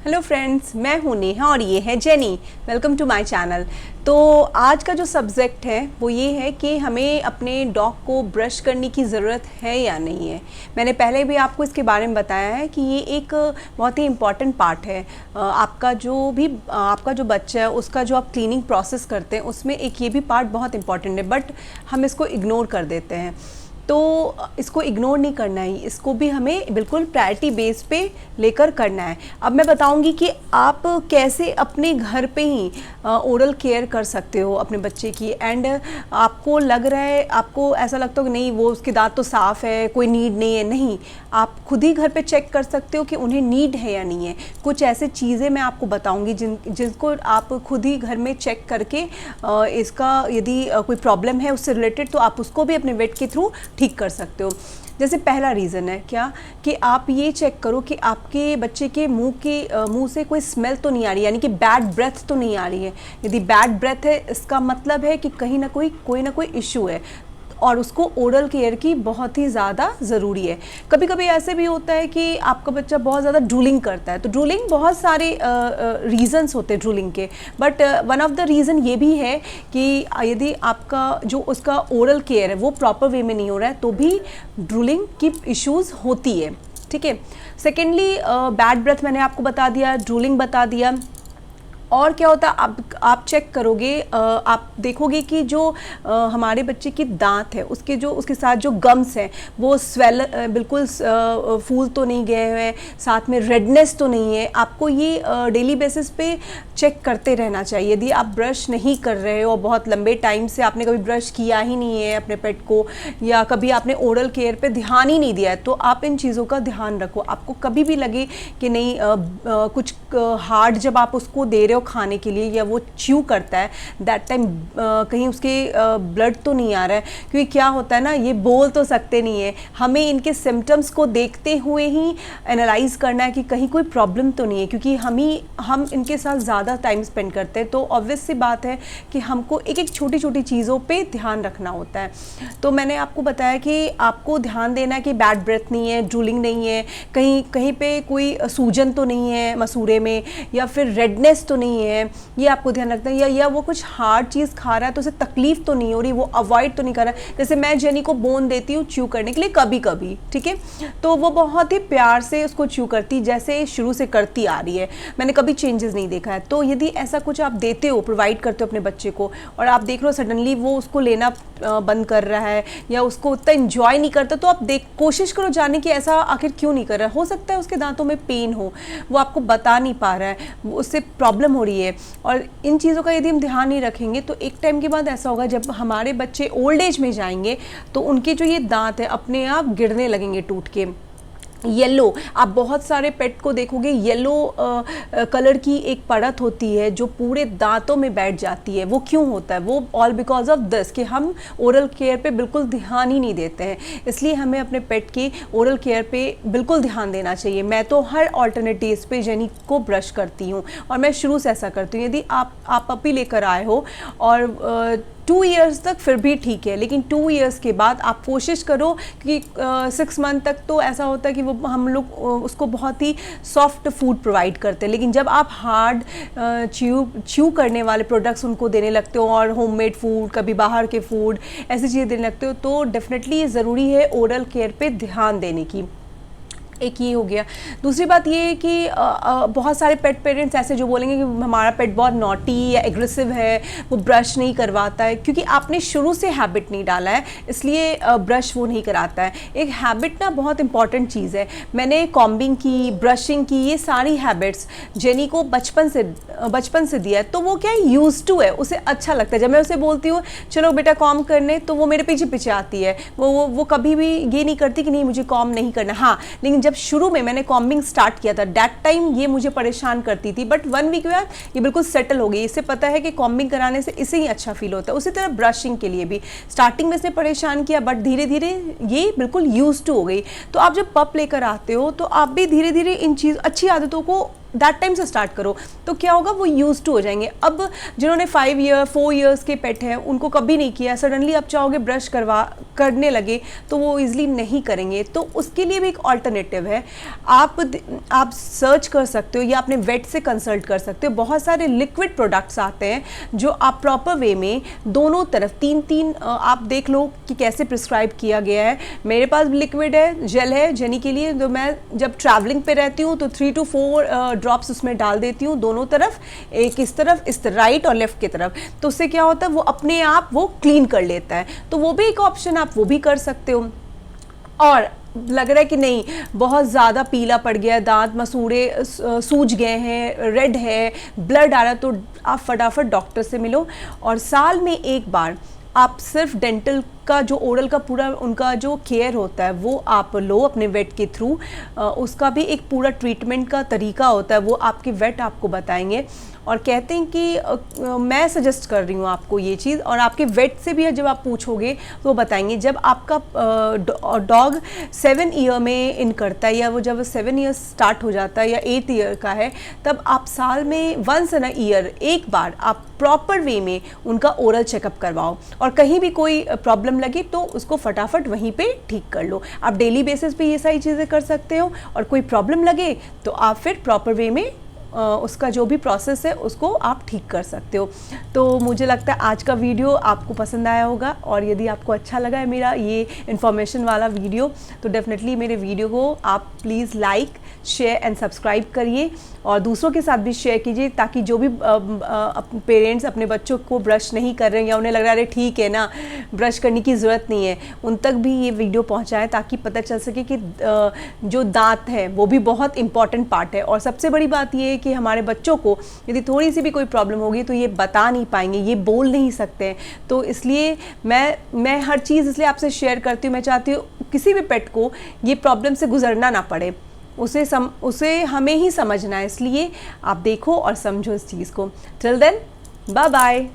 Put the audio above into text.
Hello friends, मैं हूँ नेहा और ये है Jenny. Welcome to my channel. तो आज का जो सब्जेक्ट है वो ये है कि हमें अपने डॉग को ब्रश करने की ज़रूरत है या नहीं है। मैंने पहले भी आपको इसके बारे में बताया है कि ये एक बहुत ही इम्पॉर्टेंट पार्ट है। आपका जो बच्चा है उसका जो आप क्लीनिंग प्रोसेस करते हैं उसमें एक ये भी पार्ट बहुत इम्पॉर्टेंट है, बट हम इसको इग्नोर कर देते हैं। तो इसको इग्नोर नहीं करना है, इसको भी हमें बिल्कुल प्रायोरिटी बेस पे लेकर करना है। अब मैं बताऊंगी कि आप कैसे अपने घर पे ही ओरल केयर कर सकते हो अपने बच्चे की। एंड आपको लग रहा है, आपको ऐसा लगता हो कि नहीं वो उसके दांत तो साफ़ है, कोई नीड नहीं है, नहीं, आप खुद ही घर पे चेक कर सकते हो कि उन्हें नीड है या नहीं है। कुछ ऐसे चीज़ें मैं आपको बताऊंगी जिनको आप खुद ही घर में चेक करके इसका यदि कोई प्रॉब्लम है उससे रिलेटेड तो आप उसको भी अपने वेट के थ्रू ठीक कर सकते हो। जैसे पहला रीज़न है क्या कि आप ये चेक करो कि आपके बच्चे के मुंह से कोई स्मेल तो नहीं आ रही, यानी कि बैड ब्रेथ तो नहीं आ रही है। यदि बैड ब्रेथ है इसका मतलब है कि कहीं ना कोई इशू है और उसको ओरल केयर की बहुत ही ज़्यादा ज़रूरी है। कभी कभी ऐसे भी होता है कि आपका बच्चा बहुत ज़्यादा ड्रूलिंग करता है, तो ड्रूलिंग बहुत सारे रीज़न्स होते हैं ड्रूलिंग के, but one of the reason ये भी है कि यदि आपका जो उसका ओरल केयर है वो प्रॉपर वे में नहीं हो रहा है तो भी ड्रूलिंग की इश्यूज़ होती है। ठीक है। सेकेंडली, बैड ब्रेथ मैंने आपको बता दिया, ड्रूलिंग बता दिया। और क्या होता है, आप चेक करोगे, आप देखोगे कि जो हमारे बच्चे की दांत है उसके साथ जो गम्स हैं वो बिल्कुल फूल तो नहीं गए हैं, साथ में रेडनेस तो नहीं है। आपको ये डेली बेसिस पे चेक करते रहना चाहिए। यदि आप ब्रश नहीं कर रहे हो और बहुत लंबे टाइम से आपने कभी ब्रश किया ही नहीं है अपने पेट को, या कभी आपने ओरल केयर पे ध्यान ही नहीं दिया है, तो आप इन चीज़ों का ध्यान रखो। आपको कभी भी लगे कि नहीं कुछ हार्ड जब आप उसको दे रहे हो खाने के लिए या वो च्यू करता है, दैट टाइम कहीं उसके ब्लड तो नहीं आ रहा है, क्योंकि क्या होता है ना, ये बोल तो सकते नहीं है, हमें इनके सिम्टम्स को देखते हुए ही एनालाइज करना है कि कहीं कोई प्रॉब्लम तो नहीं है, क्योंकि हम इनके साथ ज़्यादा टाइम स्पेंड करते हैं। तो ऑब्वियस सी बात है कि हमको एक एक छोटी छोटी चीज़ों पे ध्यान रखना होता है। तो मैंने आपको बताया कि आपको ध्यान देना है कि बैड ब्रेथ नहीं है, ड्रूलिंग नहीं है, कहीं पे कोई सूजन तो नहीं है मसूरे में, या फिर रेडनेस तो नहीं है, ये आपको ध्यान रखना है। या वो कुछ हार्ड चीज़ खा रहा है तो उसे तकलीफ तो नहीं हो रही, वो अवॉइड तो नहीं कर रहा है। जैसे मैं जेनी को बोन देती हूँ च्यू करने के लिए कभी कभी, ठीक है, तो वो बहुत ही प्यार से उसको च्यू करती जैसे शुरू से करती आ रही है, मैंने कभी चेंजेस नहीं देखा है। तो यदि ऐसा कुछ आप देते हो, प्रोवाइड करते हो अपने बच्चे को, और आप देख लो सडनली वो उसको लेना बंद कर रहा है या उसको उतना इंजॉय नहीं करता, तो आप कोशिश करो जानने की ऐसा आखिर क्यों नहीं कर रहा है। हो सकता है उसके दांतों में पेन हो, वो आपको बता नहीं पा रहा है, उससे प्रॉब्लम हो रही है। और इन चीज़ों का यदि हम ध्यान नहीं रखेंगे तो एक टाइम के बाद ऐसा होगा, जब हमारे बच्चे ओल्ड एज में जाएंगे तो उनके जो ये दांत है अपने आप गिरने लगेंगे टूट के। येलो, आप बहुत सारे पेट को देखोगे, येलो कलर की एक परत होती है जो पूरे दांतों में बैठ जाती है। वो क्यों होता है? वो ऑल बिकॉज ऑफ दिस कि हम ओरल केयर पे बिल्कुल ध्यान ही नहीं देते हैं। इसलिए हमें अपने पेट की ओरल केयर पे बिल्कुल ध्यान देना चाहिए। मैं तो हर ऑल्टरनेटिव पे जेनी को ब्रश करती हूँ और मैं शुरू से ऐसा करती हूँ। यदि आप पपी लेकर आए हो और 2 ईयर्स तक फिर भी ठीक है, लेकिन 2 ईयर्स के बाद आप कोशिश करो कि 6 मंथ तक तो ऐसा होता है कि वो हम लोग उसको बहुत ही सॉफ्ट फूड प्रोवाइड करते हैं, लेकिन जब आप हार्ड च्यू करने वाले प्रोडक्ट्स उनको देने लगते हो और होममेड फूड, कभी बाहर के फूड, ऐसी चीज़ें देने लगते हो, तो डेफिनेटली ज़रूरी है ओरल केयर पे ध्यान देने की। एक ये हो गया। दूसरी बात ये है कि बहुत सारे पेट पेरेंट्स ऐसे जो बोलेंगे कि हमारा पेट बहुत नॉटी या एग्रेसिव है, वो ब्रश नहीं करवाता है, क्योंकि आपने शुरू से हैबिट नहीं डाला है, इसलिए ब्रश वो नहीं कराता है। एक हैबिट ना बहुत इंपॉर्टेंट चीज़ है। मैंने कॉम्बिंग की, ब्रशिंग की, ये सारी हैबिट्स जेनी को बचपन से दिया है, तो वो क्या है, यूज टू है, उसे अच्छा लगता है। जब मैं उसे बोलती हूँ चलो बेटा कॉम करने, तो वो मेरे पीछे पीछे आती है। वो कभी भी ये नहीं करती कि नहीं मुझे कॉम नहीं करना। हाँ, लेकिन जब शुरू में मैंने कॉम्बिंग स्टार्ट किया था, दैट टाइम ये मुझे परेशान करती थी, बट 1 वीक बाद ये बिल्कुल सेटल हो गई। इसे पता है कि कॉम्बिंग कराने से इसे ही अच्छा फील होता है। उसी तरह ब्रशिंग के लिए भी स्टार्टिंग में इसने परेशान किया, बट धीरे धीरे ये बिल्कुल यूज टू हो गई। तो आप जब पप लेकर आते हो तो आप भी धीरे धीरे इन अच्छी आदतों को दैट टाइम से स्टार्ट करो, तो क्या होगा, वो यूज टू हो जाएंगे। अब जिन्होंने 5 ईयर 4 ईयर्स के पेट हैं, उनको कभी नहीं किया, सडनली आप चाहोगे ब्रश करने लगे तो वो इजीली नहीं करेंगे। तो उसके लिए भी एक ऑल्टरनेटिव है, आप सर्च कर सकते हो या अपने वेट से कंसल्ट कर सकते हो। बहुत सारे लिक्विड प्रोडक्ट्स आते हैं जो आप प्रॉपर वे में दोनों तरफ 3-3 आप देख लो कि कैसे प्रिस्क्राइब किया गया है। मेरे पास लिक्विड है, जेल है जेनी के लिए, तो मैं जब ट्रैवलिंग पे रहती हूँ तो 3 to 4 ड्रॉप्स उसमें डाल देती हूँ दोनों तरफ, एक इस तरफ, राइट और लेफ्ट की तरफ। तो उससे क्या होता है, वो अपने आप वो क्लीन कर लेता है। तो वो भी एक ऑप्शन, आप वो भी कर सकते हो। और लग रहा है कि नहीं बहुत ज़्यादा पीला पड़ गया, दांत मसूड़े सूज गए हैं, रेड है, ब्लड आ रहा है, तो आप फटाफट डॉक्टर से मिलो। और साल में एक बार आप सिर्फ डेंटल का जो ओरल का पूरा उनका जो केयर होता है वो आप लो अपने वेट के थ्रू। उसका भी एक पूरा ट्रीटमेंट का तरीका होता है, वो आपके वेट आपको बताएंगे और कहते हैं कि मैं सजेस्ट कर रही हूँ आपको ये चीज़। और आपके वेट से भी जब आप पूछोगे तो वो बताएंगे। जब आपका डॉग 7 ईयर में इन करता है, या वो जब 7 ईयर स्टार्ट हो जाता है या 8 ईयर का है, तब आप साल में वंस इन अ ईयर एक बार आप प्रॉपर वे में उनका ओरल चेकअप करवाओ। और कहीं भी कोई प्रॉब्लम लगे तो उसको फटाफट वहीं पे ठीक कर लो। आप डेली बेसिस पे ये सारी चीज़ें कर सकते हो। और कोई प्रॉब्लम लगे तो आप फिर प्रॉपर वे में उसका जो भी प्रोसेस है उसको आप ठीक कर सकते हो। तो मुझे लगता है आज का वीडियो आपको पसंद आया होगा। और यदि आपको अच्छा लगा है मेरा ये इन्फॉर्मेशन वाला वीडियो, तो डेफिनेटली मेरे वीडियो को आप please like, share and subscribe करिए और दूसरों के साथ भी शेयर कीजिए, ताकि जो भी पेरेंट्स अपने बच्चों को ब्रश नहीं कर रहे हैं या उन्हें लग रहा है ठीक है ना, ब्रश करने की ज़रूरत नहीं है, उन तक भी ये वीडियो पहुंचाएं, ताकि पता चल सके कि जो दांत है वो भी बहुत इंपॉर्टेंट पार्ट है। और सबसे बड़ी बात ये है कि हमारे बच्चों को यदि थोड़ी सी भी कोई प्रॉब्लम होगी तो ये बता नहीं पाएंगे, ये बोल नहीं सकते हैं। तो इसलिए मैं हर चीज़ इसलिए आपसे शेयर करती हूँ। मैं चाहती हूँ किसी भी पेट को ये प्रॉब्लम से गुजरना ना पड़े, उसे हमें ही समझना है। इसलिए आप देखो और समझो इस चीज़ को। Till then, bye bye.